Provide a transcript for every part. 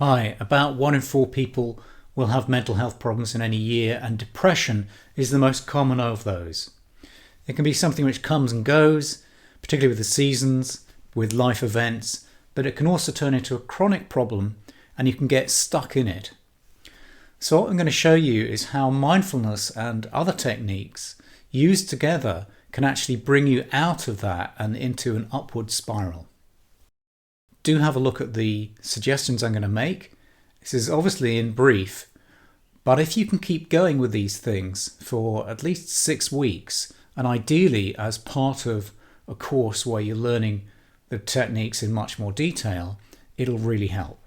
Hi, about 1 in 4 people will have mental health problems in any year, and depression is the most common of those. It can be something which comes and goes, particularly with the seasons, with life events, but it can also turn into a chronic problem and you can get stuck in it. So what I'm going to show you is how mindfulness and other techniques used together can actually bring you out of that and into an upward spiral. Do have a look at the suggestions I'm going to make. This is obviously in brief, but if you can keep going with these things for at least 6 weeks, and ideally as part of a course where you're learning the techniques in much more detail, it'll really help.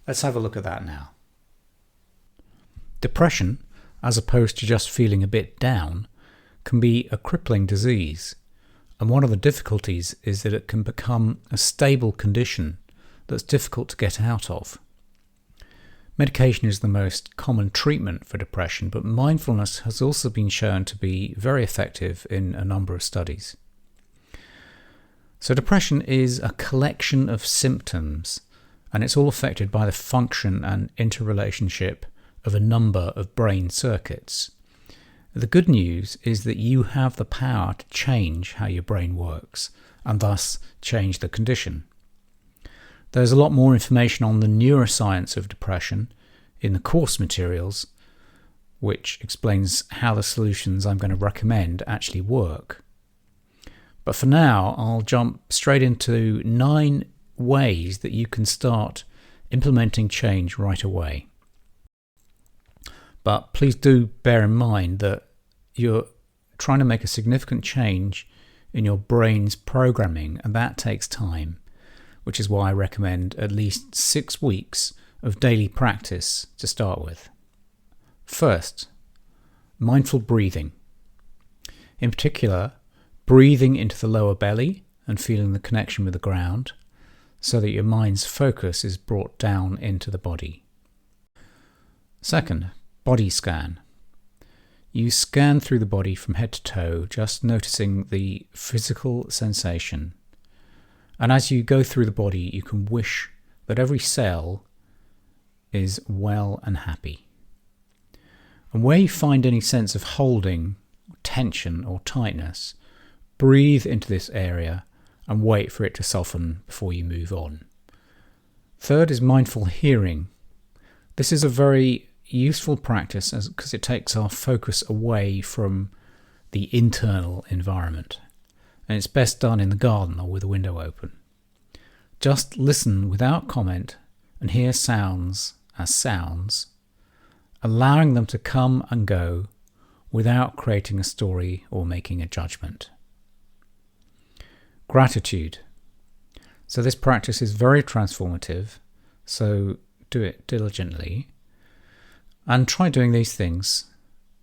Let's have a look at that now. Depression, as opposed to just feeling a bit down, can be a crippling disease. And one of the difficulties is that it can become a stable condition that's difficult to get out of. Medication is the most common treatment for depression, but mindfulness has also been shown to be very effective in a number of studies. So depression is a collection of symptoms, and it's all affected by the function and interrelationship of a number of brain circuits. The good news is that you have the power to change how your brain works and thus change the condition. There's a lot more information on the neuroscience of depression in the course materials, which explains how the solutions I'm going to recommend actually work. But for now, I'll jump straight into 9 ways that you can start implementing change right away. But please do bear in mind that you're trying to make a significant change in your brain's programming, and that takes time, which is why I recommend at least 6 weeks of daily practice to start with. First, mindful breathing. In particular, breathing into the lower belly and feeling the connection with the ground so that your mind's focus is brought down into the body. Second, body scan. You scan through the body from head to toe, just noticing the physical sensation. And as you go through the body, you can wish that every cell is well and happy. And where you find any sense of holding, tension or tightness, breathe into this area and wait for it to soften before you move on. Third is mindful hearing. This is a very useful practice because it takes our focus away from the internal environment, and it's best done in the garden or with a window open. Just listen without comment and hear sounds as sounds, allowing them to come and go without creating a story or making a judgment. Gratitude. So this practice is very transformative, so do it diligently. And try doing these things.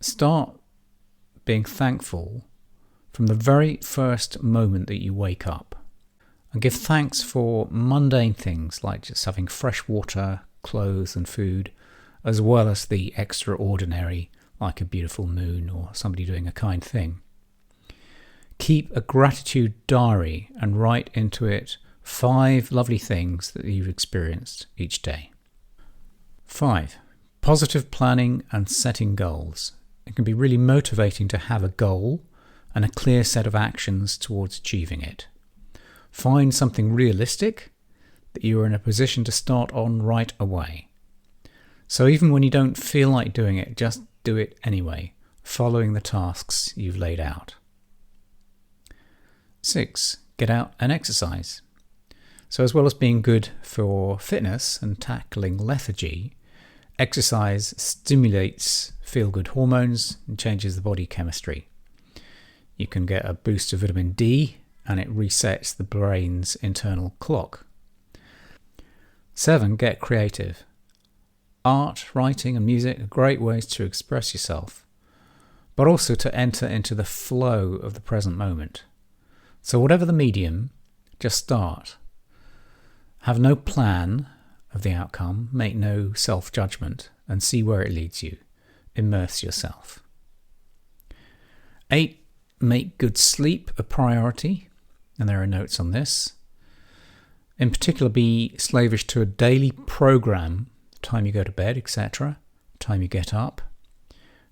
Start being thankful from the very first moment that you wake up. And give thanks for mundane things like just having fresh water, clothes and food, as well as the extraordinary like a beautiful moon or somebody doing a kind thing. Keep a gratitude diary and write into it 5 lovely things that you've experienced each day. 5. Positive planning and setting goals. It can be really motivating to have a goal and a clear set of actions towards achieving it. Find something realistic that you are in a position to start on right away. So even when you don't feel like doing it, just do it anyway, following the tasks you've laid out. 6. Get out and exercise. So as well as being good for fitness and tackling lethargy, exercise stimulates feel-good hormones and changes the body chemistry. You can get a boost of vitamin D and it resets the brain's internal clock. 7. Get creative. Art, writing and music are great ways to express yourself, but also to enter into the flow of the present moment. So whatever the medium, just start. Have no plan of the outcome, make no self-judgment, and see where it leads you. Immerse yourself. 8. Make good sleep a priority, and there are notes on this. In particular, be slavish to a daily program time you go to bed, etc., time you get up.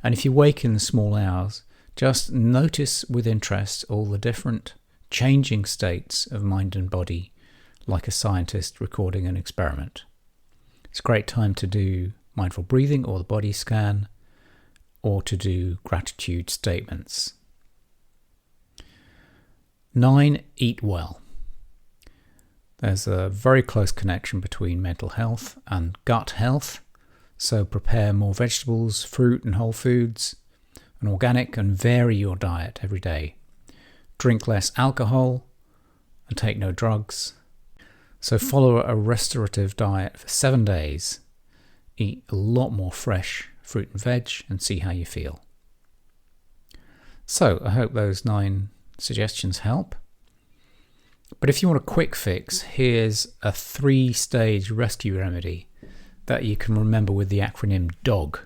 And if you wake in the small hours, just notice with interest all the different changing states of mind and body, like a scientist recording an experiment. It's a great time to do mindful breathing or the body scan, or to do gratitude statements. 9, eat well. There's a very close connection between mental health and gut health, so prepare more vegetables, fruit and whole foods, and organic, and vary your diet every day. Drink less alcohol and take no drugs. So follow a restorative diet for 7 days. Eat a lot more fresh fruit and veg and see how you feel. So I hope those 9 suggestions help. But if you want a quick fix, here's a 3-stage rescue remedy that you can remember with the acronym DOG.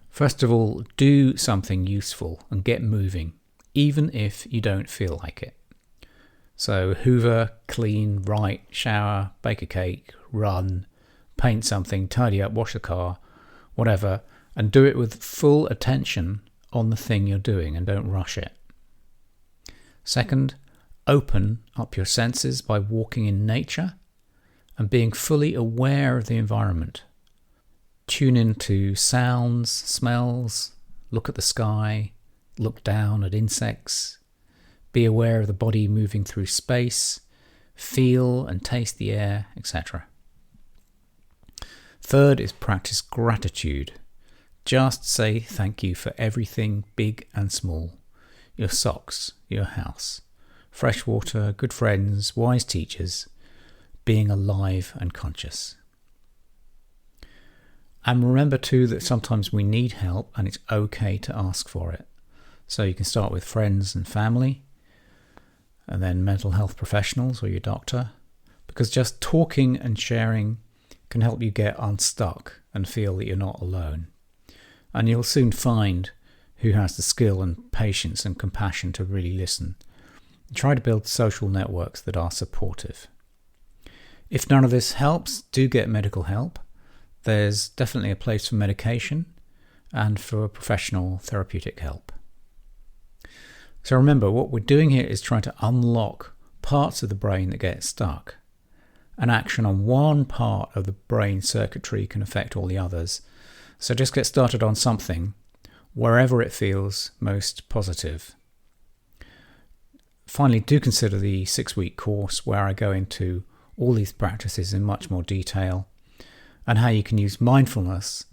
First of all, do something useful and get moving, even if you don't feel like it. So hoover, clean, write, shower, bake a cake, run, paint something, tidy up, wash the car, whatever, and do it with full attention on the thing you're doing and don't rush it. Second, open up your senses by walking in nature and being fully aware of the environment. Tune into sounds, smells, look at the sky, look down at insects, be aware of the body moving through space, feel and taste the air, etc. Third is practice gratitude. Just say thank you for everything big and small. Your socks, your house, fresh water, good friends, wise teachers, being alive and conscious. And remember too that sometimes we need help and it's okay to ask for it. So you can start with friends and family, and then mental health professionals or your doctor, because just talking and sharing can help you get unstuck and feel that you're not alone. And you'll soon find who has the skill and patience and compassion to really listen. Try to build social networks that are supportive. If none of this helps, do get medical help. There's definitely a place for medication and for professional therapeutic help. So remember, what we're doing here is trying to unlock parts of the brain that get stuck. An action on one part of the brain circuitry can affect all the others. So just get started on something, wherever it feels most positive. Finally, do consider the 6-week course where I go into all these practices in much more detail and how you can use mindfulness,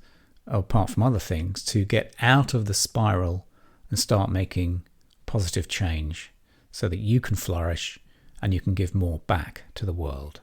apart from other things, to get out of the spiral and start making positive change so that you can flourish and you can give more back to the world.